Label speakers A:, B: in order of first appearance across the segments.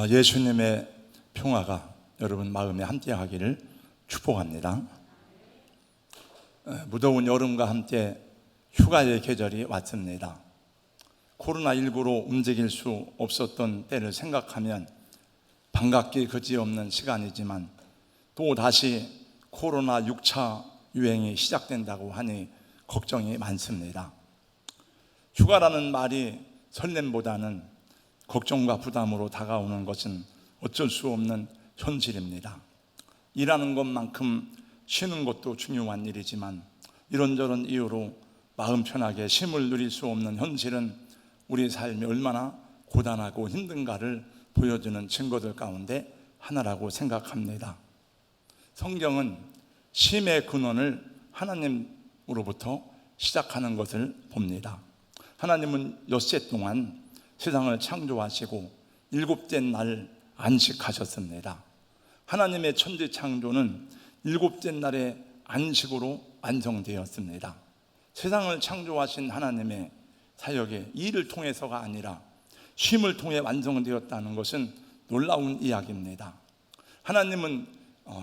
A: 예수님의 평화가 여러분 마음에 함께하기를 축복합니다. 무더운 여름과 함께 휴가의 계절이 왔습니다. 코로나19로 움직일 수 없었던 때를 생각하면 반갑기 그지없는 시간이지만 또 다시 코로나 6차 유행이 시작된다고 하니 걱정이 많습니다. 휴가라는 말이 설렘보다는 걱정과 부담으로 다가오는 것은 어쩔 수 없는 현실입니다. 일하는 것만큼 쉬는 것도 중요한 일이지만 이런저런 이유로 마음 편하게 쉼을 누릴 수 없는 현실은 우리 삶이 얼마나 고단하고 힘든가를 보여주는 증거들 가운데 하나라고 생각합니다. 성경은 쉼의 근원을 하나님으로부터 시작하는 것을 봅니다. 하나님은 엿새 동안 세상을 창조하시고 일곱째 날 안식하셨습니다. 하나님의 천지 창조는 일곱째 날의 안식으로 완성되었습니다. 세상을 창조하신 하나님의 사역이 일을 통해서가 아니라 쉼을 통해 완성되었다는 것은 놀라운 이야기입니다. 하나님은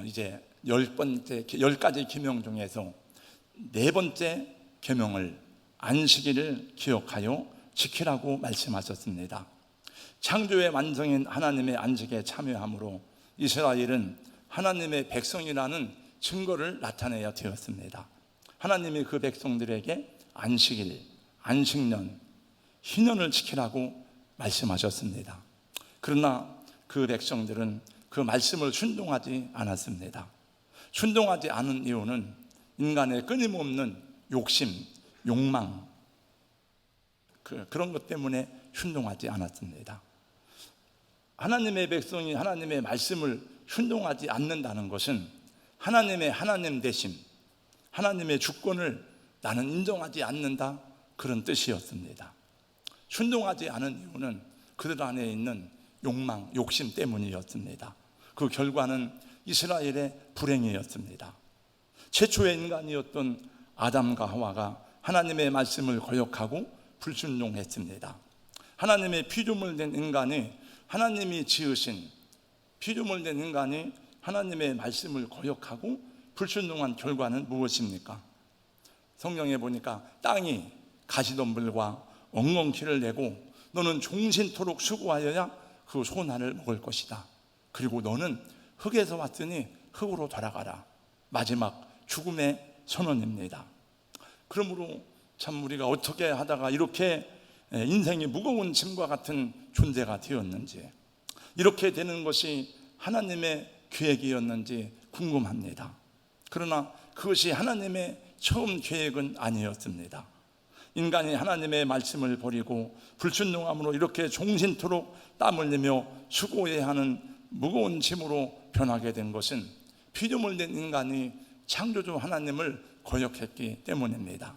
A: 이제 10가지 계명 중에서 4번째 계명을 안식일을 기억하여 지키라고 말씀하셨습니다. 창조의 완성인 하나님의 안식에 참여함으로 이스라엘은 하나님의 백성이라는 증거를 나타내야 되었습니다. 하나님이 그 백성들에게 안식일, 안식년, 희년을 지키라고 말씀하셨습니다. 그러나 그 백성들은 그 말씀을 순종하지 않았습니다. 순종하지 않은 이유는 인간의 끊임없는 욕심, 욕망, 그런 것 때문에 순종하지 않았습니다. 하나님의 백성이 하나님의 말씀을 순종하지 않는다는 것은 하나님의 하나님 되심, 하나님의 주권을 나는 인정하지 않는다, 그런 뜻이었습니다. 순종하지 않은 이유는 그들 안에 있는 욕망, 욕심 때문이었습니다. 그 결과는 이스라엘의 불행이었습니다. 최초의 인간이었던 아담과 하와가 하나님의 말씀을 거역하고 불순종했습니다. 하나님의 피조물 된 인간이 하나님이 지으신 피조물 된 인간이 하나님의 말씀을 거역하고 불순종한 결과는 무엇입니까? 성경에 보니까 땅이 가시덤불과 엉겅퀴를 내고 너는 종신토록 수고하여야 그 소나를 먹을 것이다. 그리고 너는 흙에서 왔으니 흙으로 돌아가라. 마지막 죽음의 선언입니다. 그러므로 참 우리가 어떻게 하다가 이렇게 인생이 무거운 짐과 같은 존재가 되었는지, 이렇게 되는 것이 하나님의 계획이었는지 궁금합니다. 그러나 그것이 하나님의 처음 계획은 아니었습니다. 인간이 하나님의 말씀을 버리고 불순종함으로 이렇게 종신토록 땀 흘리며 수고해야 하는 무거운 짐으로 변하게 된 것은 피조물 된 인간이 창조주 하나님을 거역했기 때문입니다.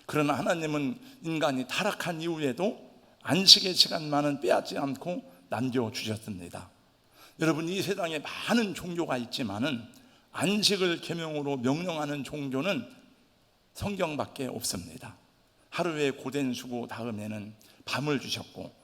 A: 그러나 하나님은 인간이 타락한 이후에도 안식의 시간만은 빼앗지 않고 남겨주셨습니다. 여러분, 이 세상에 많은 종교가 있지만은 안식을 계명으로 명령하는 종교는 성경밖에 없습니다. 하루의 고된 수고 다음에는 밤을 주셨고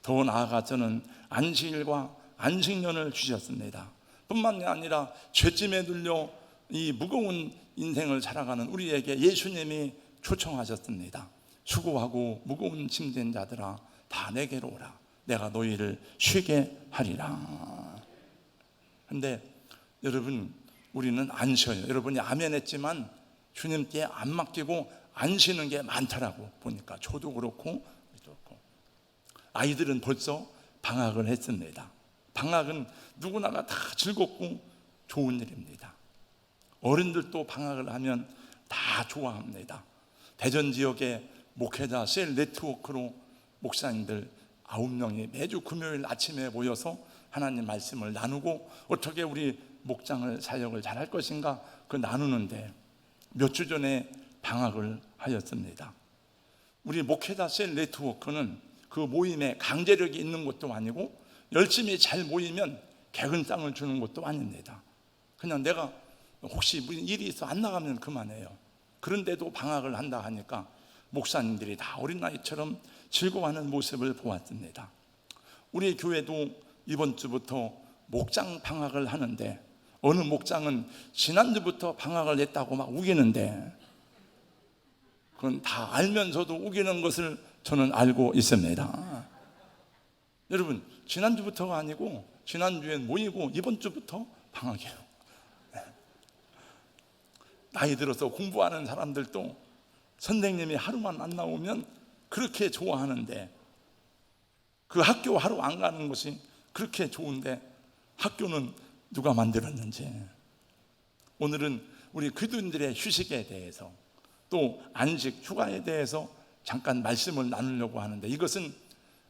A: 더 나아가서는 안식일과 안식년을 주셨습니다. 뿐만이 아니라 죄짐에 눌려 이 무거운 인생을 살아가는 우리에게 예수님이 초청하셨습니다. 수고하고 무거운 짐진 자들아 다 내게로 오라. 내가 너희를 쉬게 하리라. 그런데 여러분, 우리는 안 쉬어요. 여러분이 아멘 했지만 주님께 안 맡기고 안 쉬는 게 많더라고 보니까. 저도 그렇고 아이들은 벌써 방학을 했습니다. 방학은 누구나가 다 즐겁고 좋은 일입니다. 어른들도 방학을 하면 다 좋아합니다. 대전 지역의 목회자 셀 네트워크로 목사님들 9명이 매주 금요일 아침에 모여서 하나님 말씀을 나누고 어떻게 우리 목장을 사역을 잘할 것인가 그 나누는데 몇 주 전에 방학을 하였습니다. 우리 목회자 셀 네트워크는 그 모임에 강제력이 있는 것도 아니고 열심히 잘 모이면 개근상을 주는 것도 아닙니다. 그냥 내가 혹시 무슨 일이 있어 안 나가면 그만해요. 그런데도 방학을 한다 하니까 목사님들이 다 어린 나이처럼 즐거워하는 모습을 보았습니다. 우리 교회도 이번 주부터 목장 방학을 하는데 어느 목장은 지난주부터 방학을 냈다고 막 우기는데 그건 다 알면서도 우기는 것을 저는 알고 있습니다. 여러분, 지난주부터가 아니고 지난주엔 모이고 이번 주부터 방학이에요. 나이 들어서 공부하는 사람들도 선생님이 하루만 안 나오면 그렇게 좋아하는데, 그 학교 하루 안 가는 것이 그렇게 좋은데 학교는 누가 만들었는지. 오늘은 우리 그리스도인들의 휴식에 대해서 또 안식, 휴가에 대해서 잠깐 말씀을 나누려고 하는데, 이것은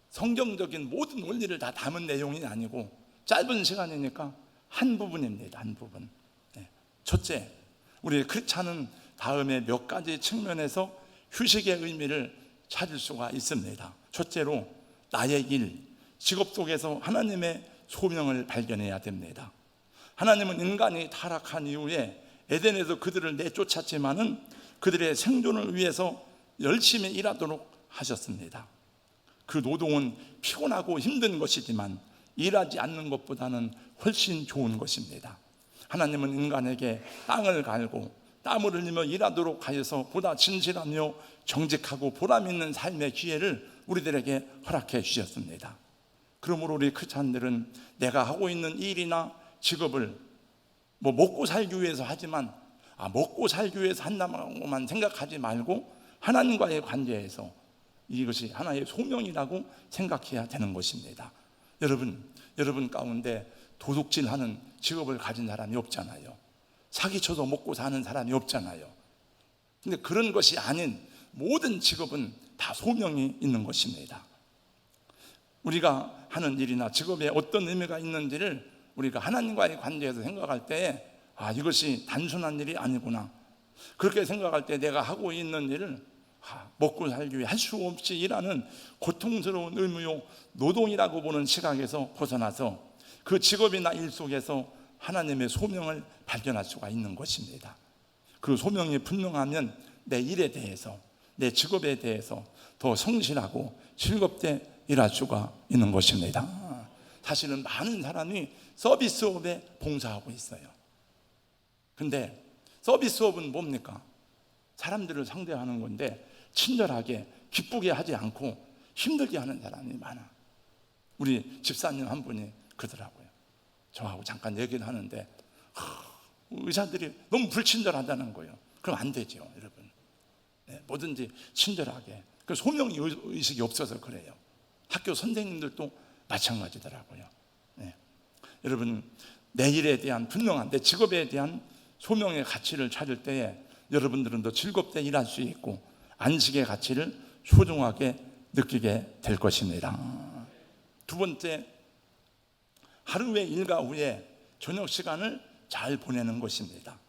A: 성경적인 모든 원리를 다 담은 내용이 아니고 짧은 시간이니까 한 부분입니다. 한 부분. 첫째, 우리 크리스찬은 다음에 몇 가지 측면에서 휴식의 의미를 찾을 수가 있습니다. 첫째로, 나의 일, 직업 속에서 하나님의 소명을 발견해야 됩니다. 하나님은 인간이 타락한 이후에 에덴에서 그들을 내쫓았지만은 그들의 생존을 위해서 열심히 일하도록 하셨습니다. 그 노동은 피곤하고 힘든 것이지만 일하지 않는 것보다는 훨씬 좋은 것입니다. 하나님은 인간에게 땅을 갈고 땀을 흘리며 일하도록 하여서 보다 진실하며 정직하고 보람 있는 삶의 기회를 우리들에게 허락해 주셨습니다. 그러므로 우리 크리스찬들은 내가 하고 있는 일이나 직업을 먹고 살기 위해서 하지만 먹고 살기 위해서 한다고만 생각하지 말고 하나님과의 관계에서 이것이 하나의 소명이라고 생각해야 되는 것입니다. 여러분 가운데 도둑질하는 직업을 가진 사람이 없잖아요. 사기쳐서 먹고 사는 사람이 없잖아요. 근데 그런 것이 아닌 모든 직업은 다 소명이 있는 것입니다. 우리가 하는 일이나 직업에 어떤 의미가 있는지를 우리가 하나님과의 관계에서 생각할 때에 이것이 단순한 일이 아니구나, 그렇게 생각할 때 내가 하고 있는 일을 먹고 살기 위해 할 수 없이 일하는 고통스러운 의무요 노동이라고 보는 시각에서 벗어나서 그 직업이나 일 속에서 하나님의 소명을 발견할 수가 있는 것입니다. 그 소명이 분명하면 내 일에 대해서, 내 직업에 대해서 더 성실하고 즐겁게 일할 수가 있는 것입니다. 사실은 많은 사람이 서비스업에 봉사하고 있어요. 근데 서비스업은 뭡니까? 사람들을 상대하는 건데 친절하게 기쁘게 하지 않고 힘들게 하는 사람이 많아. 우리 집사님 한 분이 그러더라고요. 저하고 잠깐 얘기를 하는데 의사들이 너무 불친절하다는 거예요. 그럼 안 되죠, 여러분. 뭐든지 친절하게. 그 소명 의식이 없어서 그래요. 학교 선생님들도 마찬가지더라고요. 여러분, 내 일에 대한 분명한, 내 직업에 대한 소명의 가치를 찾을 때에 여러분들은 더 즐겁게 일할 수 있고 안식의 가치를 소중하게 느끼게 될 것입니다. 두 번째, 하루의 일과 후에 저녁 시간을 잘 보내는 것입니다.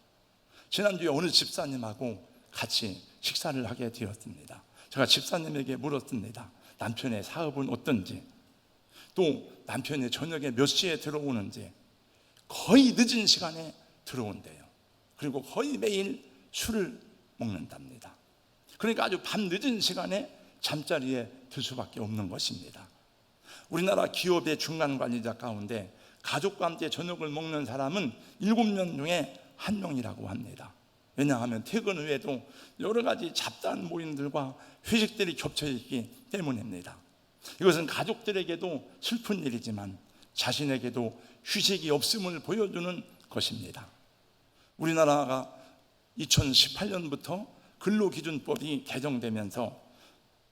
A: 지난주에 어느 집사님하고 같이 식사를 하게 되었습니다. 제가 집사님에게 물었습니다. 남편의 사업은 어떤지, 또 남편이 저녁에 몇 시에 들어오는지. 거의 늦은 시간에 들어온대요. 그리고 거의 매일 술을 먹는답니다. 그러니까 아주 밤 늦은 시간에 잠자리에 들 수밖에 없는 것입니다. 우리나라 기업의 중간 관리자 가운데 가족과 함께 저녁을 먹는 사람은 7명 중에 1명이라고 합니다. 왜냐하면 퇴근 후에도 여러 가지 잡다한 모임들과 회식들이 겹쳐 있기 때문입니다. 이것은 가족들에게도 슬픈 일이지만 자신에게도 휴식이 없음을 보여주는 것입니다. 우리나라가 2018년부터 근로기준법이 개정되면서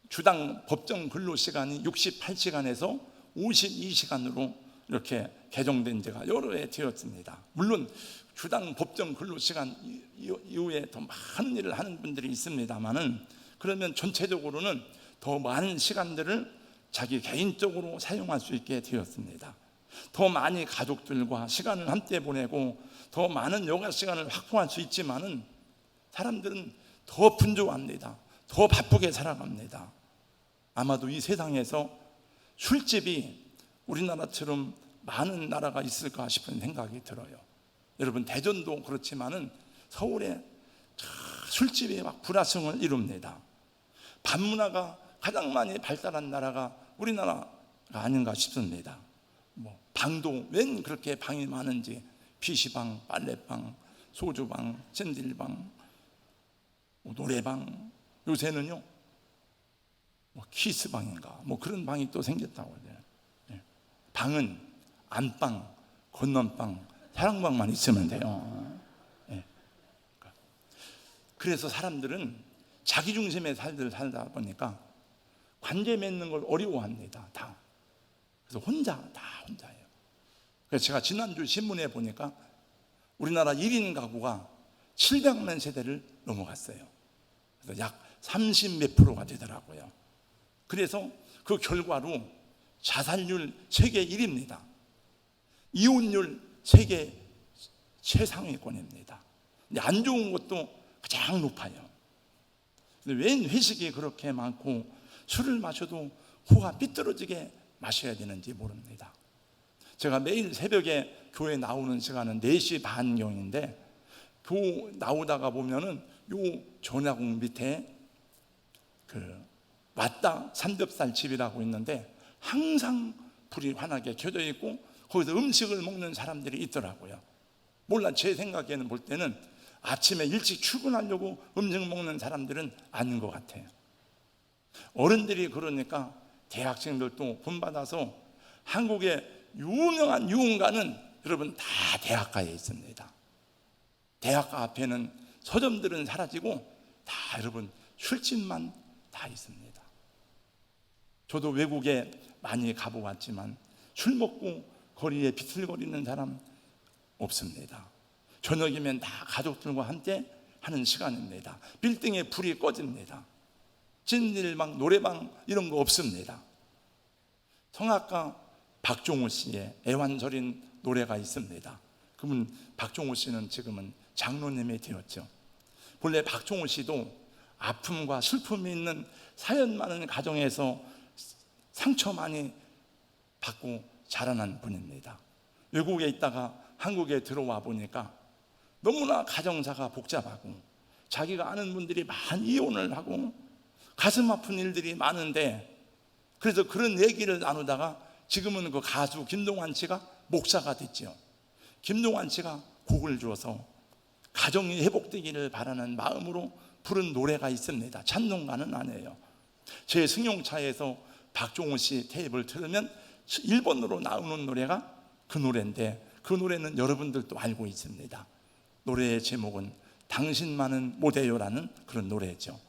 A: 주당 법정 근로시간이 68시간에서 52시간으로 이렇게 개정된 지가 여러 해 되었습니다. 물론 주당 법정 근로시간 이후에 더 많은 일을 하는 분들이 있습니다만은, 그러면 전체적으로는 더 많은 시간들을 자기 개인적으로 사용할 수 있게 되었습니다. 더 많이 가족들과 시간을 함께 보내고 더 많은 여가 시간을 확보할 수 있지만은 사람들은 더 분주합니다. 더 바쁘게 살아갑니다. 아마도 이 세상에서 술집이 우리나라처럼 많은 나라가 있을까 싶은 생각이 들어요. 여러분, 대전도 그렇지만은 서울에 술집이 막 불화성을 이룹니다. 밤문화가 가장 많이 발달한 나라가 우리나라가 아닌가 싶습니다. 방도 웬 그렇게 방이 많은지, PC방, 빨래방, 소주방, 샌들방, 노래방, 요새는요 키스방인가 그런 방이 또 생겼다고 해요. 방은 안방, 건넌방, 사랑방만 있으면 돼요. 그래서 사람들은 자기 중심의 삶을 살다 보니까 관계 맺는 걸 어려워합니다. 다. 그래서 혼자예요. 그래서 제가 지난주 신문에 보니까 우리나라 1인 가구가 700만 세대를 넘어갔어요. 그래서 약 30몇 %가 되더라고요. 그래서 그 결과로 자살률 세계 1위입니다. 이혼율 세계 최상위권입니다. 근데 안 좋은 것도 가장 높아요. 근데 웬 회식이 그렇게 많고 술을 마셔도 코가 삐뚤어지게 마셔야 되는지 모릅니다. 제가 매일 새벽에 교회 나오는 시간은 4시 반경인데 나오다가 보면은 요 전야공 밑에 왔다 삼겹살 집이라고 있는데 항상 불이 환하게 켜져 있고 거기서 음식을 먹는 사람들이 있더라고요. 몰라, 제 생각에는 볼 때는 아침에 일찍 출근하려고 음식 먹는 사람들은 아닌 것 같아요. 어른들이 그러니까 대학생들도 본받아서 한국의 유명한 유흥가는 여러분 다 대학가에 있습니다. 대학가 앞에는 서점들은 사라지고 다 여러분 술집만 다 있습니다. 저도 외국에 많이 가보았지만 술 먹고 거리에 비틀거리는 사람 없습니다. 저녁이면 다 가족들과 함께 하는 시간입니다. 빌딩에 불이 꺼집니다. 찐질방, 노래방 이런 거 없습니다. 성악가 박종호 씨의 애완절인 노래가 있습니다. 그분 박종호 씨는 지금은 장로님이 되었죠. 본래 박종호 씨도 아픔과 슬픔이 있는 사연 많은 가정에서 상처 많이 받고 자라난 분입니다. 외국에 있다가 한국에 들어와 보니까 너무나 가정사가 복잡하고 자기가 아는 분들이 많이 이혼을 하고 가슴 아픈 일들이 많은데, 그래서 그런 얘기를 나누다가 지금은 그 가수 김동완 씨가 목사가 됐죠. 김동완 씨가 곡을 주어서 가정이 회복되기를 바라는 마음으로 부른 노래가 있습니다. 찬송가는 아니에요. 제 승용차에서 박종호 씨 테이프를 틀으면 1번으로 나오는 노래가 그 노래인데, 그 노래는 여러분들도 알고 있습니다. 노래의 제목은 당신만은 못해요라는 그런 노래죠.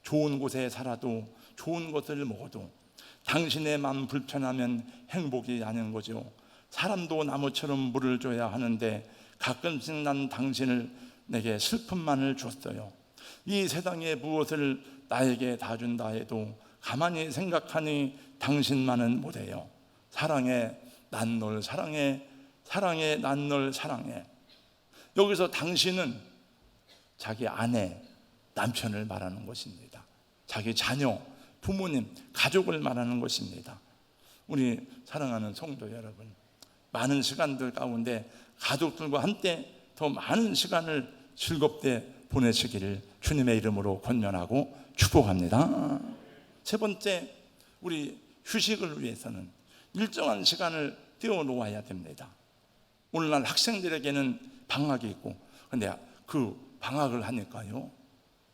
A: 좋은 곳에 살아도 좋은 것을 먹어도 당신의 마음 불편하면 행복이 아닌 거죠. 사람도 나무처럼 물을 줘야 하는데 가끔씩 난 당신을 내게 슬픔만을 줬어요. 이 세상에 무엇을 나에게 다 준다 해도 가만히 생각하니 당신만은 못해요. 사랑해, 난 널 사랑해. 사랑해, 난 널 사랑해. 여기서 당신은 자기 아내, 남편을 말하는 것입니다. 자기 자녀, 부모님, 가족을 말하는 것입니다. 우리 사랑하는 성도 여러분, 많은 시간들 가운데 가족들과 함께 더 많은 시간을 즐겁게 보내시기를 주님의 이름으로 권면하고 축복합니다. 세 번째, 우리 휴식을 위해서는 일정한 시간을 띄워놓아야 됩니다. 오늘날 학생들에게는 방학이 있고, 근데 그 방학을 하니까요,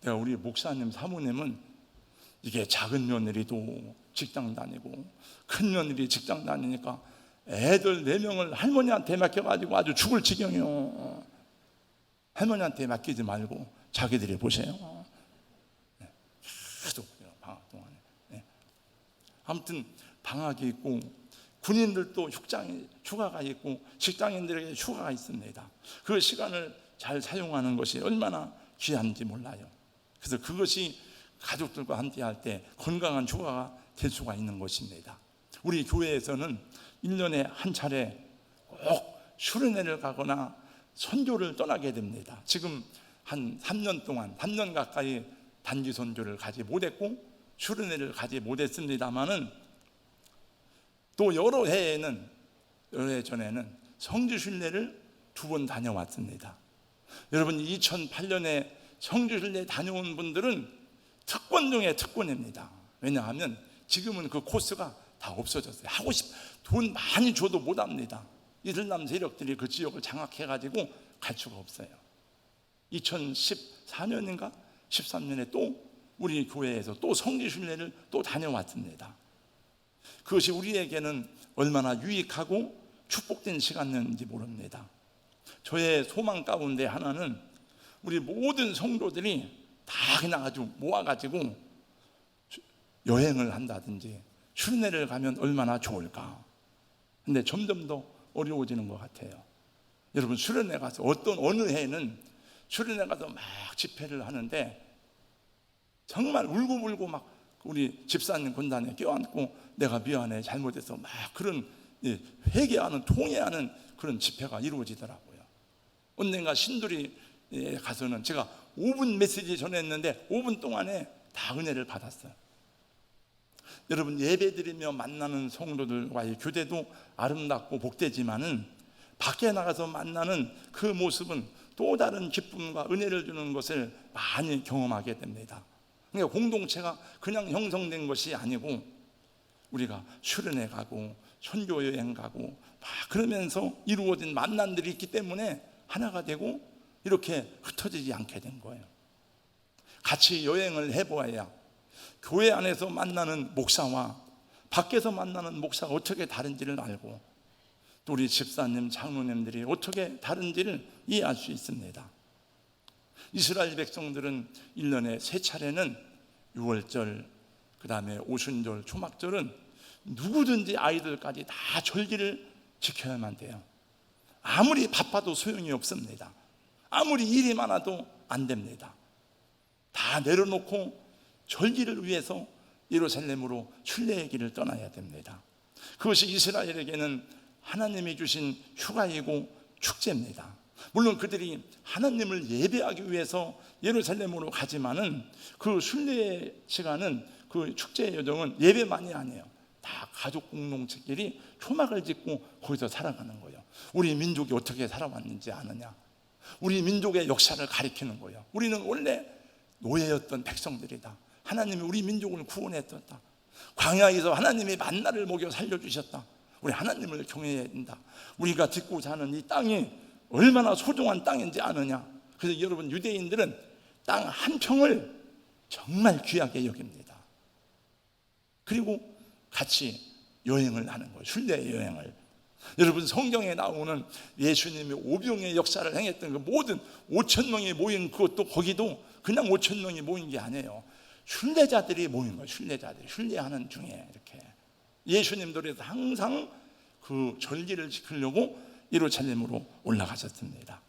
A: 내가 우리 목사님 사모님은 이게 작은 며느리도 직장 다니고 큰 며느리 직장 다니니까 애들 4명을 할머니한테 맡겨가지고 아주 죽을 지경이요. 할머니한테 맡기지 말고 자기들이 보세요. 계속 방학 동안에. 아무튼 방학이 있고 군인들도 휴가가 있고 직장인들에게 휴가가 있습니다. 그 시간을 잘 사용하는 것이 얼마나 귀한지 몰라요. 그래서 그것이 가족들과 함께 할 때 건강한 휴가가 될 수가 있는 것입니다. 우리 교회에서는 1년에 한 차례 꼭 수련회를 가거나 선교를 떠나게 됩니다. 지금 한 3년 동안 3년 가까이 단기 선교를 가지 못했고 수련회를 가지 못했습니다마는 또 여러 해 전에는 성지순례를 2번 다녀왔습니다. 여러분 2008년에 성지순례 다녀온 분들은 특권 중에 특권입니다. 왜냐하면 지금은 그 코스가 다 없어졌어요. 돈 많이 줘도 못 합니다. 이슬람 세력들이 그 지역을 장악해가지고 갈 수가 없어요. 2014년인가 13년에 또 우리 교회에서 또 성지순례를 또 다녀왔습니다. 그것이 우리에게는 얼마나 유익하고 축복된 시간이었는지 모릅니다. 저의 소망 가운데 하나는 우리 모든 성도들이 다 그냥 아주 모아가지고 여행을 한다든지 순례를 가면 얼마나 좋을까. 근데 점점 더 어려워지는 것 같아요. 여러분, 수련회 가서 어느 해는 수련회 가서 막 집회를 하는데 정말 울고불고 막 우리 집사님 군단에 껴안고 내가 미안해 잘못해서 막 그런 회개하는 통회하는 그런 집회가 이루어지더라고요. 언젠가 신도리 가서는 제가 5분 메시지 전했는데 5분 동안에 다 은혜를 받았어요. 여러분, 예배드리며 만나는 성도들과의 교대도 아름답고 복되지만은 밖에 나가서 만나는 그 모습은 또 다른 기쁨과 은혜를 주는 것을 많이 경험하게 됩니다. 그러니까 공동체가 그냥 형성된 것이 아니고 우리가 수련회 가고 선교 여행 가고 막 그러면서 이루어진 만남들이 있기 때문에 하나가 되고 이렇게 흩어지지 않게 된 거예요. 같이 여행을 해보아야 교회 안에서 만나는 목사와 밖에서 만나는 목사가 어떻게 다른지를 알고 또 우리 집사님, 장로님들이 어떻게 다른지를 이해할 수 있습니다. 이스라엘 백성들은 1년에 3차례는 유월절, 그 다음에 오순절, 초막절은 누구든지 아이들까지 다 절기를 지켜야만 돼요. 아무리 바빠도 소용이 없습니다. 아무리 일이 많아도 안 됩니다. 다 내려놓고 절기를 위해서 예루살렘으로 순례의 길을 떠나야 됩니다. 그것이 이스라엘에게는 하나님이 주신 휴가이고 축제입니다. 물론 그들이 하나님을 예배하기 위해서 예루살렘으로 가지만은 그 순례의 시간은 그 축제의 여정은 예배만이 아니에요. 다 가족 공동체끼리 초막을 짓고 거기서 살아가는 거예요. 우리 민족이 어떻게 살아왔는지 아느냐? 우리 민족의 역사를 가리키는 거예요. 우리는 원래 노예였던 백성들이다. 하나님이 우리 민족을 구원했었다. 광야에서 하나님이 만나를 먹여 살려주셨다. 우리 하나님을 경외해야 된다. 우리가 짓고 사는 이 땅이 얼마나 소중한 땅인지 아느냐? 그래서 여러분, 유대인들은 땅 한 평을 정말 귀하게 여깁니다. 그리고 같이 여행을 하는 거예요. 순례 여행을. 여러분, 성경에 나오는 예수님이 오병의 역사를 행했던 그 모든 5천 명이 모인 그것도 거기도 그냥 5천 명이 모인 게 아니에요. 순례자들이 모인 거예요. 순례자들이 순례하는 중에 이렇게 예수님들에서 항상 그 절기를 지키려고 예루살렘으로 올라가셨습니다.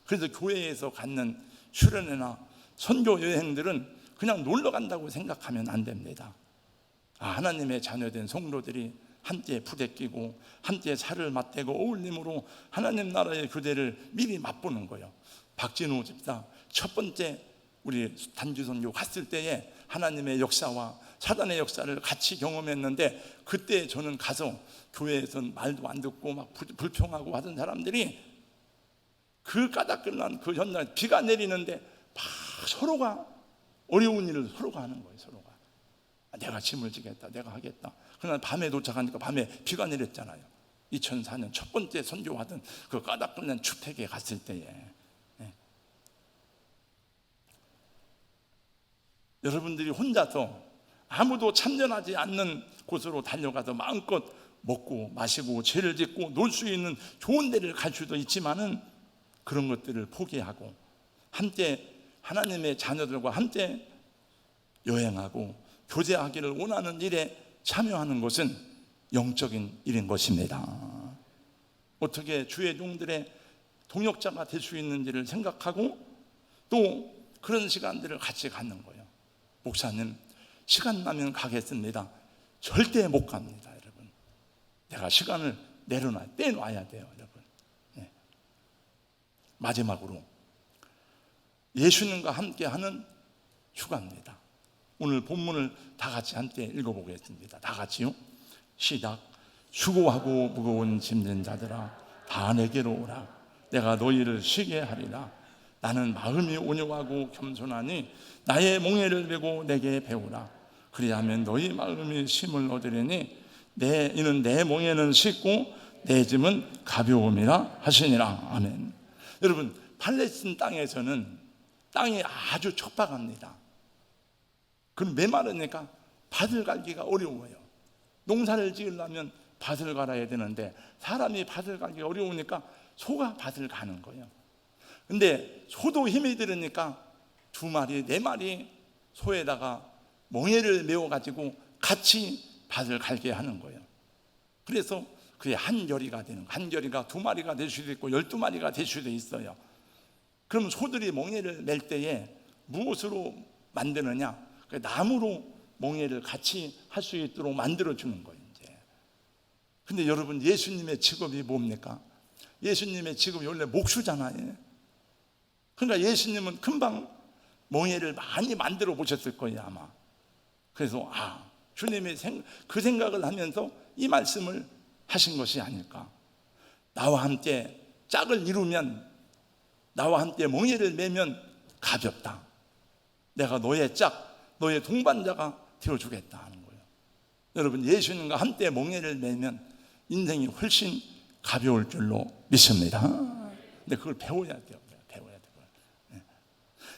A: 그래서 교회에서 갖는 수련회나 선교 여행들은 그냥 놀러 간다고 생각하면 안 됩니다. 하나님의 자녀된 성도들이 함께 부대끼고 함께 살을 맞대고 어울림으로 하나님 나라의 교대를 미리 맛보는 거예요. 박진호 집사 첫 번째 우리 단주선교 갔을 때에 하나님의 역사와 사단의 역사를 같이 경험했는데, 그때 저는 가서 교회에서는 말도 안 듣고 막 불평하고 하던 사람들이 그 까닭끝난 그 전날 비가 내리는데 막 서로가 어려운 일을 서로가 하는 거예요. 서로가 내가 짐을 지겠다, 내가 하겠다. 그날 밤에 도착하니까 밤에 비가 내렸잖아요. 2004년 첫 번째 선교하던 그 까닭끝난 주택에 갔을 때에 여러분들이 혼자서 아무도 참전하지 않는 곳으로 달려가서 마음껏 먹고 마시고 죄를 짓고 놀 수 있는 좋은 데를 갈 수도 있지만은 그런 것들을 포기하고 함께 하나님의 자녀들과 함께 여행하고 교제하기를 원하는 일에 참여하는 것은 영적인 일인 것입니다. 어떻게 주의 종들의 동역자가 될 수 있는지를 생각하고 또 그런 시간들을 같이 갖는 거예요. 목사님, 시간 나면 가겠습니다. 절대 못 갑니다, 여러분. 내가 시간을 빼놔야 돼요, 여러분. 네. 마지막으로 예수님과 함께하는 휴가입니다. 오늘 본문을 다 같이 함께 읽어보겠습니다. 다 같이요. 시작. 수고하고 무거운 짐진 자들아, 다 내게로 오라. 내가 너희를 쉬게 하리라. 나는 마음이 온유하고 겸손하니 나의 몽에를 메고 내게 배우라. 그리하면 너희 마음이 쉼을 얻으리니 이는 내 몽에는 쉽고 내 짐은 가벼움이라 하시니라. 아멘. 여러분, 팔레스틴 땅에서는 땅이 아주 척박합니다. 그럼 메마르니까 밭을 갈기가 어려워요. 농사를 지으려면 밭을 갈아야 되는데 사람이 밭을 갈기 어려우니까 소가 밭을 가는 거예요. 근데 소도 힘이 들으니까 2마리, 4마리 소에다가 멍에를 메워가지고 같이 밭을 갈게 하는 거예요. 그래서 그게 한 결이가 되는 거예요. 한 결이가 2마리가 될 수도 있고 12마리가 될 수도 있어요. 그럼 소들이 멍에를 맬 때에 무엇으로 만드느냐? 나무로 멍에를 같이 할 수 있도록 만들어주는 거예요. 이제. 근데 여러분, 예수님의 직업이 뭡니까? 예수님의 직업이 원래 목수잖아요. 그러니까 예수님은 금방 멍에를 많이 만들어 보셨을 거예요, 아마. 그래서 주님이 그 생각을 하면서 이 말씀을 하신 것이 아닐까. 나와 함께 짝을 이루면, 나와 함께 멍에를 매면 가볍다. 내가 너의 짝, 너의 동반자가 되어주겠다 하는 거예요. 여러분, 예수님과 함께 멍에를 매면 인생이 훨씬 가벼울 줄로 믿습니다. 근데 그걸 배워야 돼요. 배워야 돼요.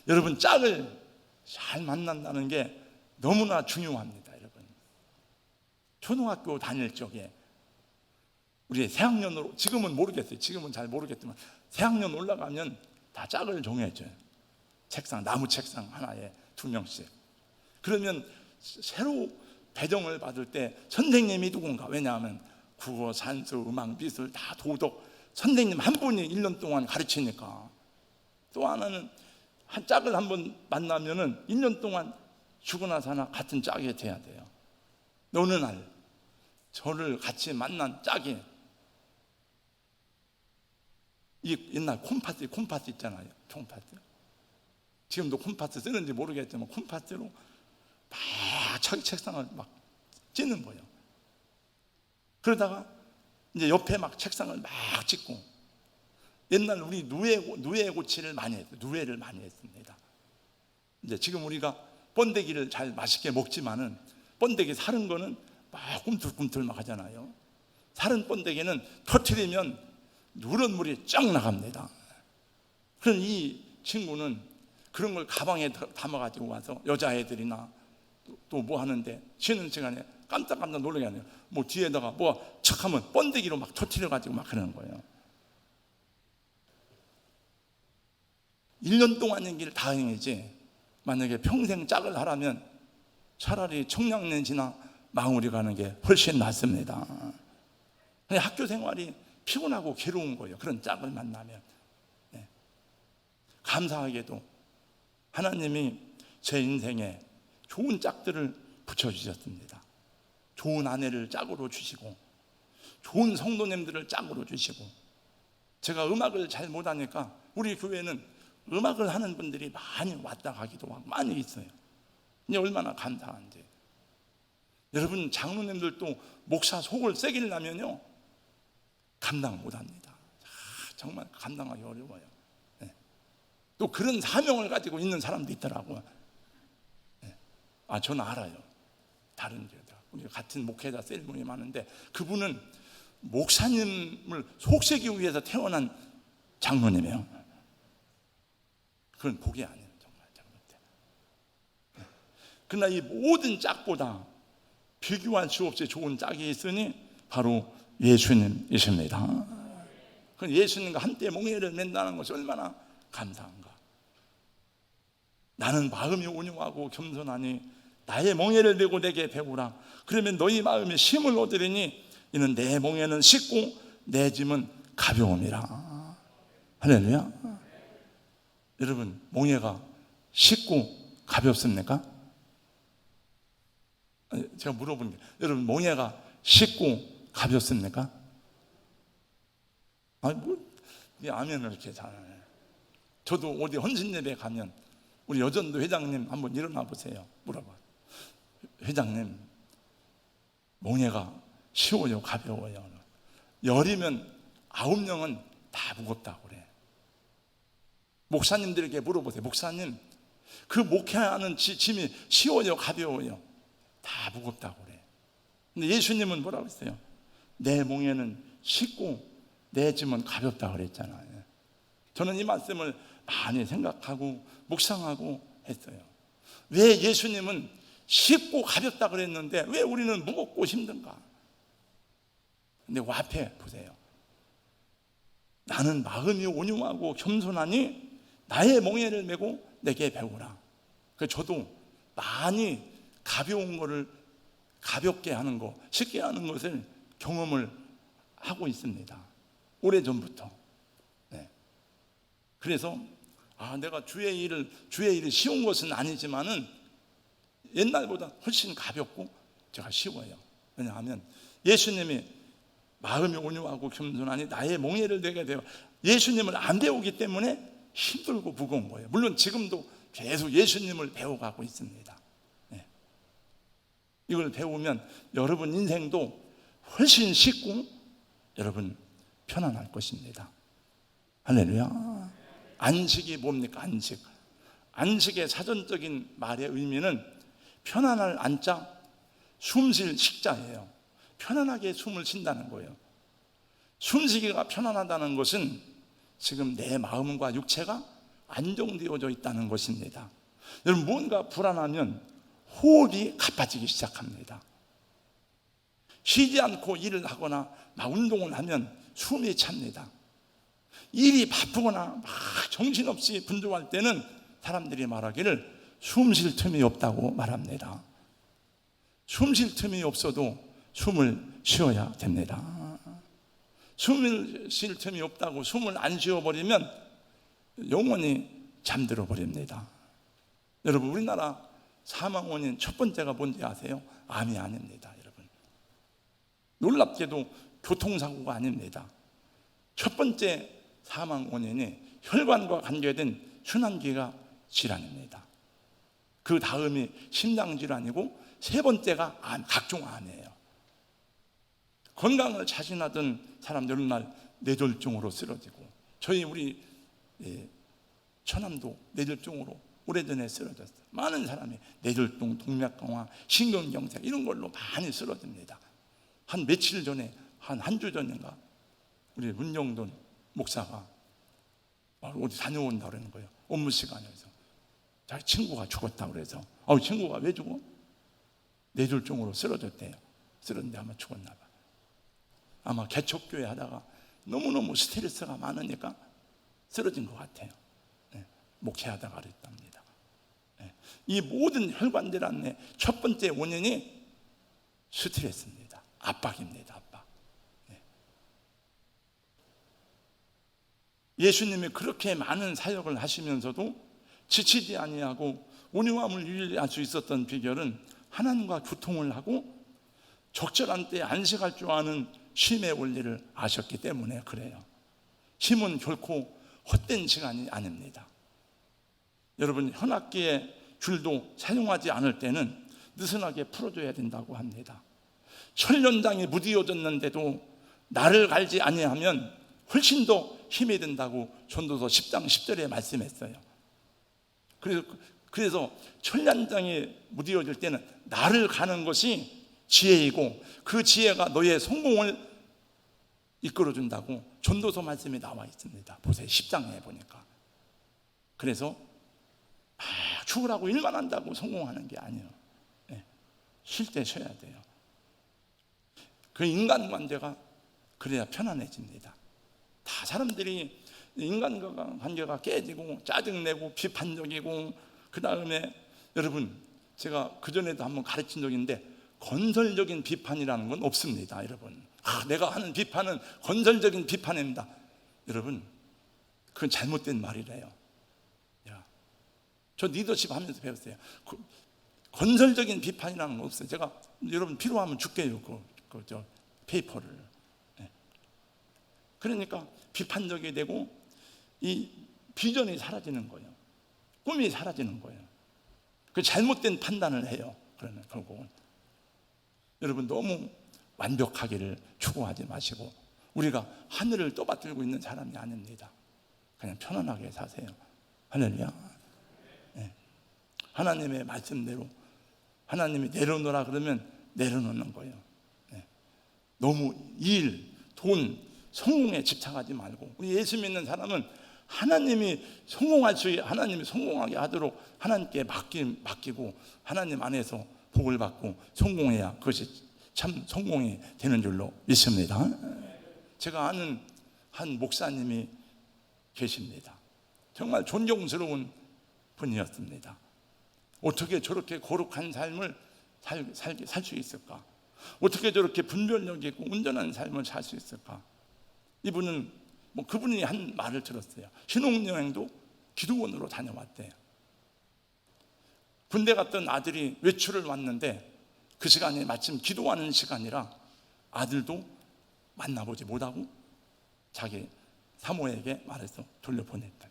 A: 여러분, 짝을 잘 만난다는 게 너무나 중요합니다. 여러분, 초등학교 다닐 적에 우리 새학년으로, 지금은 모르겠어요. 지금은 잘 모르겠지만 새학년 올라가면 다 짝을 정해줘요. 책상, 나무 책상 하나에 2명씩. 그러면 새로 배정을 받을 때 선생님이 누군가, 왜냐하면 국어, 산수, 음악, 미술 다 도덕, 선생님 한 분이 1년 동안 가르치니까. 또 하나는 한 짝을 한번 만나면은 1년 동안 죽으나 사나 같은 짝이 돼야 돼요. 어느 날 저를 같이 만난 짝이, 이 옛날 콤파스 있잖아요. 콤파스. 지금도 콤파스 쓰는지 모르겠지만 콤파스로 막 책상을 막 찌는 거예요. 그러다가 이제 옆에 막 책상을 막 찢고, 옛날 우리 누에 고치를 많이 했어요. 누에를 많이 했습니다. 이제 지금 우리가 번데기를 잘 맛있게 먹지만은 번데기 사른 거는 막 꿈틀꿈틀 막 하잖아요. 사른 번데기는 터트리면 누런 물이 쫙 나갑니다. 그럼 이 친구는 그런 걸 가방에 담아가지고 와서 여자애들이나 또 뭐 하는데 쉬는 시간에 깜짝깜짝 놀라게 하네요. 뭐 뒤에다가 뭐 척하면 번데기로 막 터트려가지고 막 그러는 거예요. 1년 동안인 길 다행이지, 만약에 평생 짝을 하라면 차라리 청량년지나 망우리 가는 게 훨씬 낫습니다. 학교 생활이 피곤하고 괴로운 거예요. 그런 짝을 만나면. 감사하게도 하나님이 제 인생에 좋은 짝들을 붙여주셨습니다. 좋은 아내를 짝으로 주시고, 좋은 성도님들을 짝으로 주시고. 제가 음악을 잘 못하니까 우리 교회는 음악을 하는 분들이 많이 왔다 가기도 하고 많이 있어요. 이제 얼마나 감사한지. 여러분, 장로님들도 목사 속을 새기려면요 감당 못합니다. 정말 감당하기 어려워요. 또 그런 사명을 가지고 있는 사람도 있더라고요. 저는 알아요. 다른 데다 우리 같은 목회자 셀 분이 많은데, 그분은 목사님을 속새기기 위해서 태어난 장로님이에요. 그건 복이 아니에요, 정말 장로. 그러나 이 모든 짝보다 비교할 수 없이 좋은 짝이 있으니 바로 예수님이십니다. 예수님과 함께 멍에를 맨다는 것이 얼마나 감사한가. 나는 마음이 온유하고 겸손하니 나의 멍에를 메고 내게 배우라. 그러면 너희 마음에 쉼을 얻으리니 이는 내 멍에는 쉽고 내 짐은 가벼움이라. 할렐루야. 여러분, 멍에가 쉽고 가볍습니까? 제가 물어보는 게, 여러분, 멍에가 쉽고 가볍습니까? 아멘을 이렇게 잘하네. 저도 어디 헌신예배 가면 우리 여전도 회장님 한번 일어나 보세요. 물어봐. 회장님, 멍에가 쉬워요, 가벼워요? 열이면 9명은 다 무겁다고 그래. 목사님들에게 물어보세요. 목사님, 그 목회하는 짐이 쉬워요, 가벼워요? 다 무겁다고 그래. 근데 예수님은 뭐라고 했어요? 내 몽에는 쉽고 내 짐은 가볍다 그랬잖아요. 저는 이 말씀을 많이 생각하고 묵상하고 했어요. 왜 예수님은 쉽고 가볍다 그랬는데 왜 우리는 무겁고 힘든가? 근데 그 앞에 보세요. 나는 마음이 온유하고 겸손하니 나의 멍에를 메고 내게 배우라. 그래서 저도 많이 가벼운 거를 가볍게 하는 거, 쉽게 하는 것을 경험을 하고 있습니다. 오래전부터. 네. 그래서 내가 주의 일이 쉬운 것은 아니지만은 옛날보다 훨씬 가볍고 제가 쉬워요. 왜냐하면 예수님이 마음이 온유하고 겸손하니 나의 몽에를 내게 돼요. 예수님을 안 배우기 때문에 힘들고 무거운 거예요. 물론 지금도 계속 예수님을 배워가고 있습니다. 네. 이걸 배우면 여러분 인생도 훨씬 쉽고 여러분 편안할 것입니다. 할렐루야. 안식이 뭡니까? 안식의 사전적인 말의 의미는 편안할 안자, 숨쉴 식자예요. 편안하게 숨을 쉰다는 거예요. 숨쉬기가 편안하다는 것은 지금 내 마음과 육체가 안정되어져 있다는 것입니다. 여러분, 뭔가 불안하면 호흡이 가빠지기 시작합니다. 쉬지 않고 일을 하거나 막 운동을 하면 숨이 찹니다. 일이 바쁘거나 막 정신없이 분주할 때는 사람들이 말하기를 숨 쉴 틈이 없다고 말합니다. 숨 쉴 틈이 없어도 숨을 쉬어야 됩니다. 숨을 쉴 틈이 없다고 숨을 안 쉬어버리면 영원히 잠들어 버립니다. 여러분, 우리나라 사망 원인 첫 번째가 뭔지 아세요? 암이 아닙니다. 여러분, 놀랍게도 교통사고가 아닙니다. 첫 번째 사망 원인이 혈관과 관계된 순환기가 질환입니다. 그 다음이 심장질환이고 세 번째가 각종 암이에요. 건강을 자신하던 사람들 어느 날 뇌졸중으로 쓰러지고, 우리 처남도 뇌졸중으로 오래전에 쓰러졌어요. 많은 사람이 뇌졸중, 동맥경화, 신경경색 이런 걸로 많이 쓰러집니다. 한 며칠 전에 한 주 전인가 우리 문영돈 목사가 어디 다녀온다 그러는 거예요. 업무 시간에서 자기 친구가 죽었다 그래서 친구가 왜 죽어? 뇌졸중으로 쓰러졌대요. 쓰러졌는데 아마 죽었나 봐. 아마 개척교회 하다가 너무너무 스트레스가 많으니까 쓰러진 것 같아요. 네, 목회하다가 그랬답니다. 네, 이 모든 혈관질환의 첫 번째 원인이 스트레스입니다. 압박입니다. 압박. 네. 예수님이 그렇게 많은 사역을 하시면서도 지치지 아니하고 온유함을 유지할 수 있었던 비결은 하나님과 교통을 하고 적절한 때에 안식할 줄 아는 쉼의 원리를 아셨기 때문에 그래요. 쉼은 결코 헛된 시간이 아닙니다. 여러분, 현악기의 줄도 사용하지 않을 때는 느슨하게 풀어줘야 된다고 합니다. 철연장이 무디어졌는데도 나를 갈지 아니하면 훨씬 더 힘이 된다고 전도서 10장 10절에 말씀했어요. 그래서 철연장이 무디어질 때는 나를 가는 것이 지혜이고 그 지혜가 너의 성공을 이끌어준다고 전도서 말씀이 나와 있습니다. 보세요. 10장에 보니까. 그래서 죽으라고 일만 한다고 성공하는 게 아니에요. 쉴 때 쉬어야 돼요. 그 인간관계가 그래야 편안해집니다. 다 사람들이 인간관계가 깨지고 짜증내고 비판적이고, 그 다음에 여러분, 제가 그전에도 한번 가르친 적이 있는데 건설적인 비판이라는 건 없습니다. 여러분, 내가 하는 비판은 건설적인 비판입니다. 여러분, 그건 잘못된 말이래요. 저 리더십 하면서 배웠어요. 건설적인 비판이라는 건 없어요. 제가 여러분 필요하면 줄게요. 저 페이퍼를. 그러니까 비판적이 되고 이 비전이 사라지는 거예요. 꿈이 사라지는 거예요. 그 잘못된 판단을 해요. 그러면 결국은 여러분, 너무 완벽하기를 추구하지 마시고 우리가 하늘을 떠받들고 있는 사람이 아닙니다. 그냥 편안하게 사세요. 할렐루야. 하나님의 말씀대로 하나님이 내려놓으라 그러면 내려놓는 거예요. 너무 일, 돈, 성공에 집착하지 말고, 우리 예수 믿는 사람은 하나님이 하나님이 성공하게 하도록 하나님께 맡기고 하나님 안에서 복을 받고 성공해야 그것이 참 성공이 되는 줄로 믿습니다. 제가 아는 한 목사님이 계십니다. 정말 존경스러운 분이었습니다. 어떻게 저렇게 거룩한 삶을 살 수 있을까? 어떻게 저렇게 분별력 있고 온전한 삶을 살 수 있을까? 이분은 그분이 한 말을 들었어요. 신혼여행도 기도원으로 다녀왔대요. 군대 갔던 아들이 외출을 왔는데 그 시간이 마침 기도하는 시간이라 아들도 만나보지 못하고 자기 사모에게 말해서 돌려보냈다.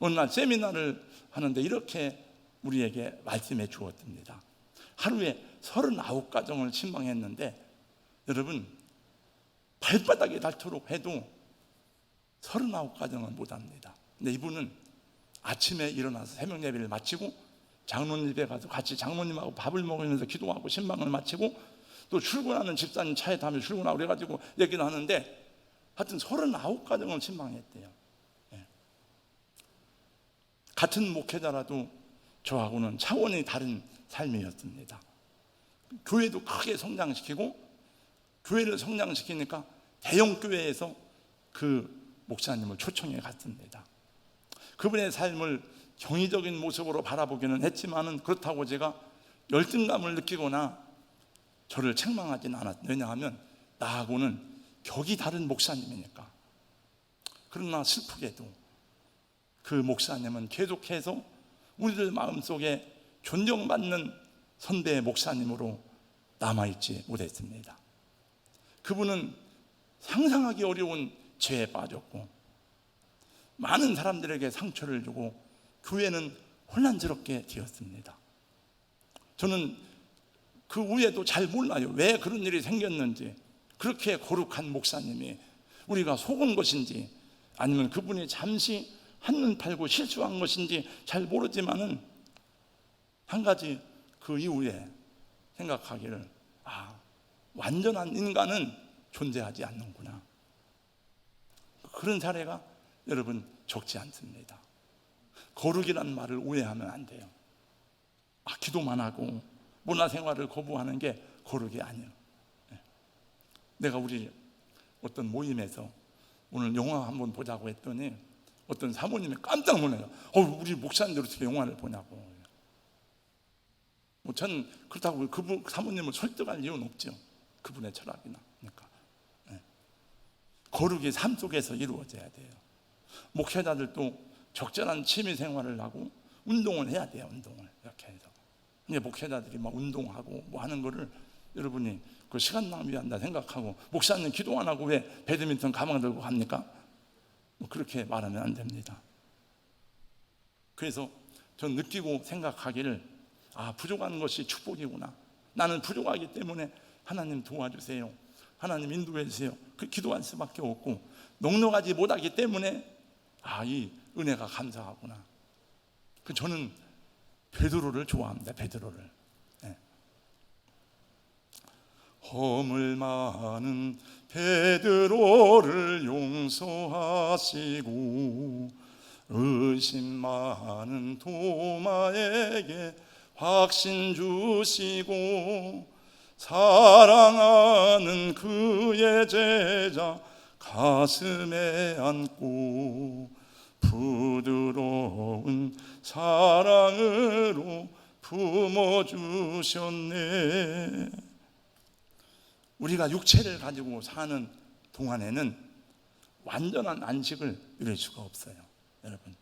A: 어느 날 세미나를 하는데 이렇게 우리에게 말씀해 주었습니다. 하루에 39가정을 신방했는데 여러분, 발바닥에 닳도록 해도 39가정은 못합니다. 근데 이분은 아침에 일어나서 새벽 예배를 마치고 장로님 집에 가서 같이 장로님하고 밥을 먹으면서 기도하고 신방을 마치고 또 출근하는 집사님 차에 타면 출근하고 그래가지고 얘기를 하는데 하여튼 39가정을 신방했대요. 같은 목회자라도 저하고는 차원이 다른 삶이었습니다. 교회도 크게 성장시키고, 교회를 성장시키니까 대형 교회에서 그 목사님을 초청해 갔습니다. 그분의 삶을 경이적인 모습으로 바라보기는 했지만은 그렇다고 제가 열등감을 느끼거나 저를 책망하지는 않았어요. 왜냐하면 나하고는 격이 다른 목사님이니까. 그러나 슬프게도 그 목사님은 계속해서 우리들 마음속에 존경받는 선배의 목사님으로 남아있지 못했습니다. 그분은 상상하기 어려운 죄에 빠졌고 많은 사람들에게 상처를 주고 교회는 혼란스럽게 되었습니다. 저는 그 후에도 잘 몰라요. 왜 그런 일이 생겼는지, 그렇게 거룩한 목사님이 우리가 속은 것인지 아니면 그분이 잠시 한눈 팔고 실수한 것인지 잘 모르지만은 한 가지 그 이후에 생각하기를, 완전한 인간은 존재하지 않는구나. 그런 사례가 여러분 적지 않습니다. 거룩이라는 말을 오해하면 안 돼요. 기도만 하고 문화생활을 거부하는 게 거룩이 아니에요. 내가 우리 어떤 모임에서 오늘 영화 한번 보자고 했더니 어떤 사모님이 깜짝 놀라요. 우리 목사님들 어떻게 영화를 보냐고. 저는 그렇다고 그 사모님을 설득할 이유는 없죠. 그분의 철학이나. 그러니까 거룩이 삶 속에서 이루어져야 돼요. 목회자들도 적절한 취미 생활을 하고 운동을 해야 돼요. 운동을 이렇게 해서. 근데 목회자들이 막 운동하고 뭐 하는 거를 여러분이 그 시간 낭비한다 생각하고, 목사님 기도 안 하고 왜 배드민턴 가방 들고 갑니까? 그렇게 말하면 안 됩니다. 그래서 전 느끼고 생각하기를, 부족한 것이 축복이구나. 나는 부족하기 때문에 하나님 도와주세요, 하나님 인도해 주세요, 그 기도할 수밖에 없고, 넉넉하지 못하기 때문에 이 은혜가 감사하구나. 저는 베드로를 좋아합니다. 베드로를. 허물 많은 베드로를 용서하시고 의심 많은 도마에게 확신 주시고 사랑하는 그의 제자 가슴에 안고 부드러운 사랑으로 품어주셨네. 우리가 육체를 가지고 사는 동안에는 완전한 안식을 누릴 수가 없어요. 여러분,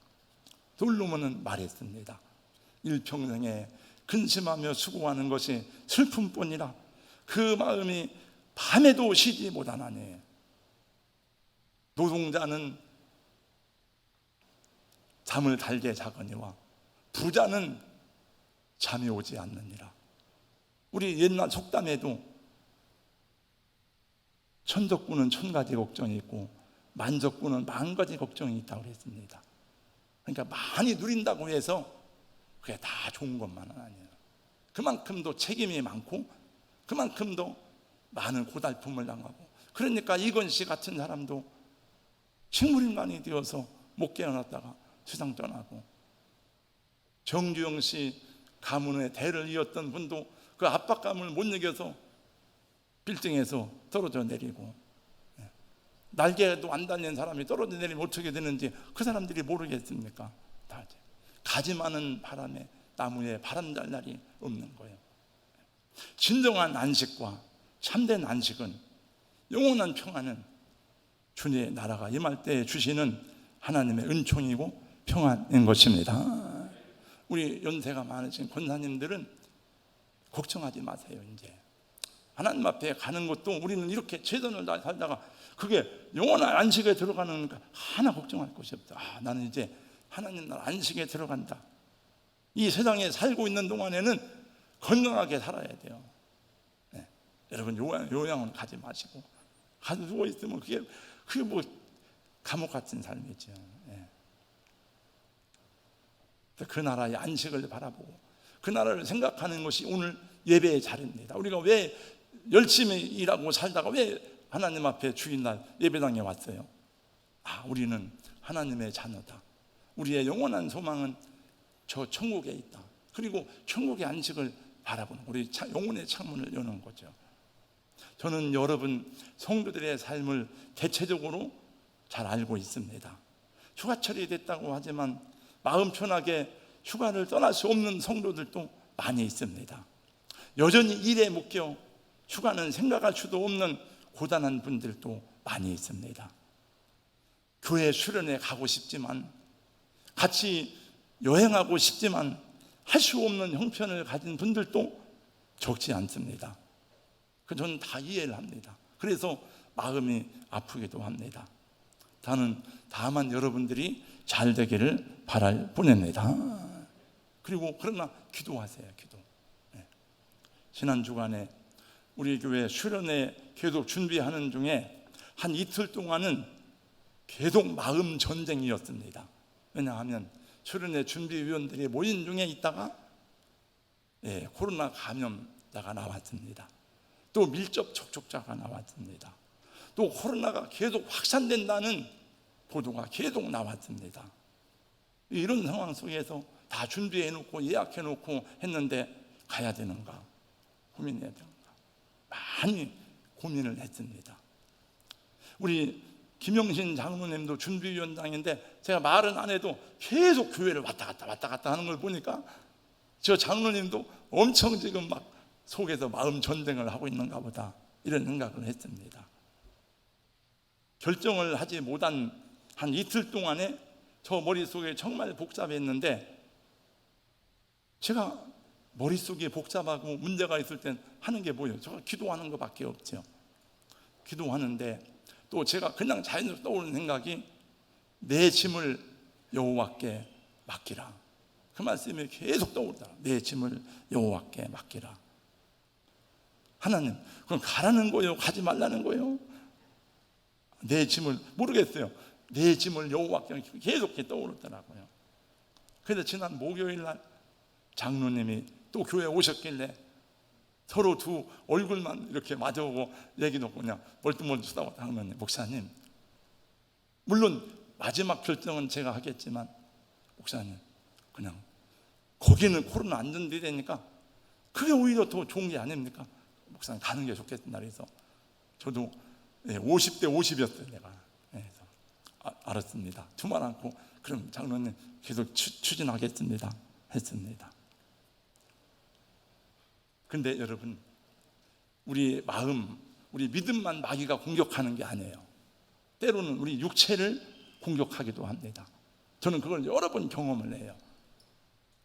A: 솔로몬은 말했습니다. 일평생에 근심하며 수고하는 것이 슬픔뿐이라 그 마음이 밤에도 쉬지 못하나니 노동자는 잠을 달게 자거니와 부자는 잠이 오지 않느니라. 우리 옛날 속담에도 천적군은 1000가지 걱정이 있고 만적군은 10,000가지 걱정이 있다고 그랬습니다. 그러니까 많이 누린다고 해서 그게 다 좋은 것만은 아니에요. 그만큼도 책임이 많고 그만큼도 많은 고달픔을 당하고, 그러니까 이건 씨 같은 사람도 식물인간이 되어서 못 깨어났다가 세상 떠나고, 정주영 씨 가문의 대를 이었던 분도 그 압박감을 못 이겨서 빌딩에서 떨어져 내리고, 날개도 안 달린 사람이 떨어져 내리면 어떻게 되는지 그 사람들이 모르겠습니까? 다 가지 많은 바람에 나무에 바람 잘 날이 없는 거예요. 진정한 안식과 참된 안식은, 영원한 평안은 주님의 나라가 임할 때 주시는 하나님의 은총이고 평안인 것입니다. 우리 연세가 많으신 권사님들은 걱정하지 마세요. 이제 하나님 앞에 가는 것도, 우리는 이렇게 최선을 다해 살다가 그게 영원한 안식에 들어가는 거 하나 걱정할 것이 없다. 나는 이제 하나님 나라 안식에 들어간다. 이 세상에 살고 있는 동안에는 건강하게 살아야 돼요. 네. 여러분 요양은 가지 마시고, 가서 누워 있으면 그게 뭐 감옥 같은 삶이죠. 네. 그 나라의 안식을 바라보고 그 나라를 생각하는 것이 오늘 예배의 자리입니다. 우리가 왜 열심히 일하고 살다가 왜 하나님 앞에 주일날 예배당에 왔어요? 우리는 하나님의 자녀다. 우리의 영원한 소망은 저 천국에 있다. 그리고 천국의 안식을 바라보는, 우리 영혼의 창문을 여는 거죠. 저는 여러분 성도들의 삶을 대체적으로 잘 알고 있습니다. 휴가철이 됐다고 하지만 마음 편하게 휴가를 떠날 수 없는 성도들도 많이 있습니다. 여전히 일에 묶여 휴가는 생각할 수도 없는 고단한 분들도 많이 있습니다. 교회 수련회 가고 싶지만, 같이 여행하고 싶지만 할 수 없는 형편을 가진 분들도 적지 않습니다. 저는 다 이해를 합니다. 그래서 마음이 아프기도 합니다. 다만 여러분들이 잘 되기를 바랄 뿐입니다. 그리고 그러나 기도하세요. 기도. 지난 주간에 우리 교회 수련회 계속 준비하는 중에 한 이틀 동안은 계속 마음 전쟁이었습니다. 왜냐하면 수련회 준비위원들이 모인 중에 있다가 코로나 감염자가 나왔습니다. 또 밀접 접촉자가 나왔습니다. 또 코로나가 계속 확산된다는 보도가 계속 나왔습니다. 이런 상황 속에서 다 준비해놓고 예약해놓고 했는데 가야 되는가, 고민해야 되는가, 많이 고민을 했습니다. 우리 김영신 장로님도 준비위원장인데 제가 말은 안 해도 계속 교회를 왔다 갔다 하는 걸 보니까 저 장로님도 엄청 지금 막 속에서 마음 전쟁을 하고 있는가 보다, 이런 생각을 했습니다. 결정을 하지 못한 한 이틀 동안에 저 머릿속에 정말 복잡했는데, 제가 머릿속이 복잡하고 문제가 있을 땐 하는 게 뭐예요? 제가 기도하는 것밖에 없죠. 기도하는데 또 제가 그냥 자연스럽게 떠오르는 생각이, 내 짐을 여호와께 맡기라. 그 말씀이 계속 떠오르더라. 내 짐을 여호와께 맡기라. 하나님, 그럼 가라는 거예요? 가지 말라는 거예요? 내 짐을, 모르겠어요. 내 짐을 여호와께 계속 떠오르더라고요. 그래서 지난 목요일 날 장로님이 또 교회에 오셨길래 서로 두 얼굴만 이렇게 마주보고 얘기 놓고 그냥 멀뚱멀뚱 쳐다보다 하면, 목사님, 물론 마지막 결정은 제가 하겠지만 목사님, 그냥 거기는 코로나 안전되니까 그게 오히려 더 좋은 게 아닙니까? 목사님, 가는 게 좋겠다. 그래서 저도 50대 50이었어요 내가. 그래서 알았습니다. 두말 않고 그럼 장로님 계속 추진하겠습니다 했습니다. 근데 여러분, 우리 마음, 우리 믿음만 마귀가 공격하는 게 아니에요. 때로는 우리 육체를 공격하기도 합니다. 저는 그걸 여러 번 경험을 해요.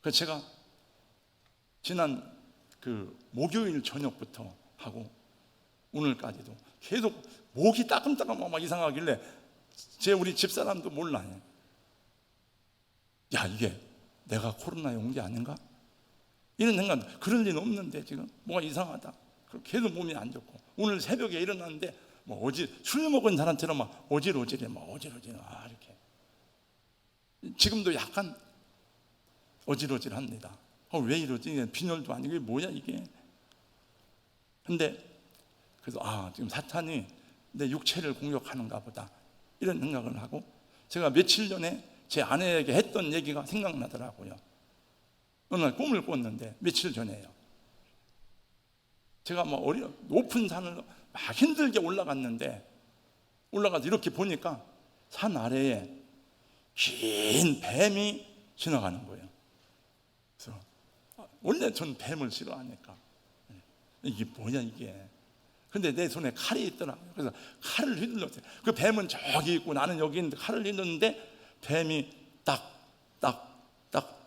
A: 그래서 제가 지난 그 목요일 저녁부터 하고 오늘까지도 계속 목이 따끔따끔 막 이상하길래 우리 집사람도 몰라요. 야, 이게 내가 코로나에 온 게 아닌가? 이런 생각, 그럴 리는 없는데 지금 뭐가 이상하다. 계속 몸이 안 좋고, 오늘 새벽에 일어났는데 뭐 술 먹은 사람처럼 막 어질어질해, 막 어질어질해. 이렇게 지금도 약간 어질어질합니다. 왜 이러지? 빈혈도 아니고 이게 뭐야 이게? 근데 그래서 지금 사탄이 내 육체를 공격하는가 보다, 이런 생각을 하고, 제가 며칠 전에 제 아내에게 했던 얘기가 생각나더라고요. 어느 날 꿈을 꿨는데, 며칠 전에요. 제가 높은 산을 막 힘들게 올라갔는데, 올라가서 이렇게 보니까 산 아래에 긴 뱀이 지나가는 거예요. 그래서 원래 전 뱀을 싫어하니까, 이게 뭐냐 이게. 근데 내 손에 칼이 있더라고요. 그래서 칼을 휘둘렀어요. 그 뱀은 저기 있고 나는 여기 있는데 칼을 휘둘렀는데 뱀이 딱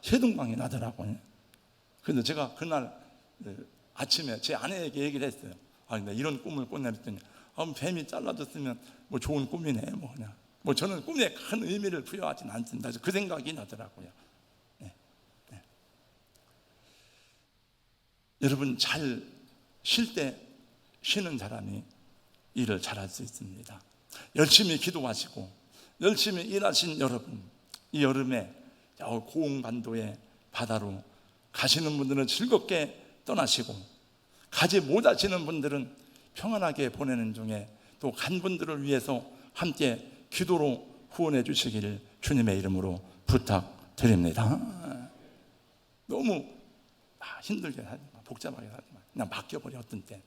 A: 세동강이 나더라고요. 그래서 제가 그날 아침에 제 아내에게 얘기를 했어요. 나 이런 꿈을 꿨네 했더니, 뱀이 잘라졌으면 좋은 꿈이네, 그냥. 저는 꿈에 큰 의미를 부여하진 않습니다. 그 생각이 나더라고요. 네. 여러분, 잘 쉴 때 쉬는 사람이 일을 잘할 수 있습니다. 열심히 기도하시고 열심히 일하신 여러분, 이 여름에 고흥반도의 바다로 가시는 분들은 즐겁게 떠나시고, 가지 못하시는 분들은 평안하게 보내는 중에 또 간 분들을 위해서 함께 기도로 후원해 주시기를 주님의 이름으로 부탁드립니다. 너무 힘들게 하지 마, 복잡하게 하지 마. 그냥 맡겨버려. 어떤 때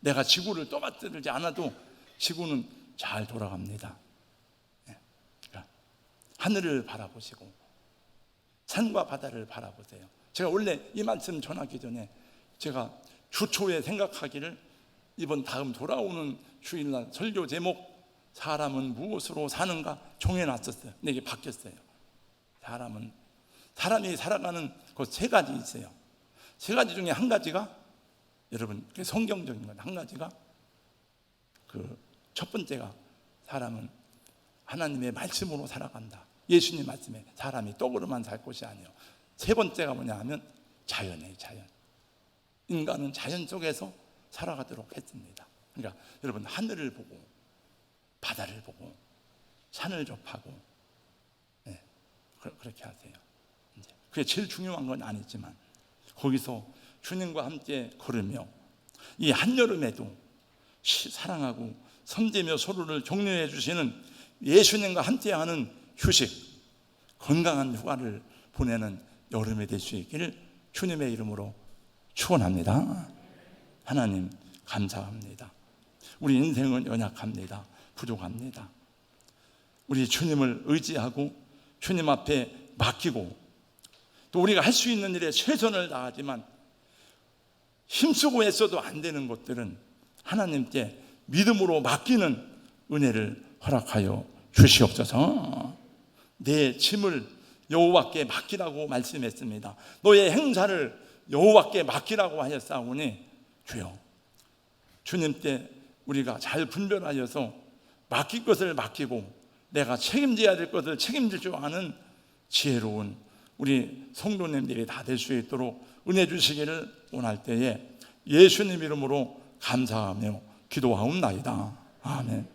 A: 내가 지구를 떠받들지 않아도 지구는 잘 돌아갑니다. 그러니까 하늘을 바라보시고 산과 바다를 바라보세요. 제가 원래 이 말씀 전하기 전에 제가 주초에 생각하기를, 이번 다음 돌아오는 주일날 설교 제목 사람은 무엇으로 사는가 정해놨었어요. 근데 이게 바뀌었어요. 사람이 살아가는 그 세 가지 있어요. 세 가지 중에 한 가지가, 여러분, 성경적인 건 한 가지가, 첫 번째가 사람은 하나님의 말씀으로 살아간다. 예수님 말씀에 사람이 떡으로만 살 것이 아니에요. 세 번째가 뭐냐 하면 자연이에요. 자연. 인간은 자연 속에서 살아가도록 했습니다. 그러니까 여러분, 하늘을 보고 바다를 보고 산을 접하고, 그렇게 하세요. 그게 제일 중요한 건 아니지만 거기서 주님과 함께 걸으며, 이 한여름에도 사랑하고 섬기며 서로를 격려해 주시는 예수님과 함께하는 휴식, 건강한 휴가를 보내는 여름이 될 수 있기를 주님의 이름으로 축원합니다. 하나님 감사합니다. 우리 인생은 연약합니다. 부족합니다. 우리 주님을 의지하고 주님 앞에 맡기고, 또 우리가 할 수 있는 일에 최선을 다하지만 힘쓰고 애써도 안 되는 것들은 하나님께 믿음으로 맡기는 은혜를 허락하여 주시옵소서. 내 짐을 여호와께 맡기라고 말씀했습니다. 너의 행사를 여호와께 맡기라고 하셨사오니, 주여, 주님께 우리가 잘 분별하여서 맡길 것을 맡기고 내가 책임져야 될 것을 책임질 줄 아는 지혜로운 우리 성도님들이 다 될 수 있도록 은혜 주시기를 원할 때에 예수님 이름으로 감사하며 기도하옵나이다. 아멘.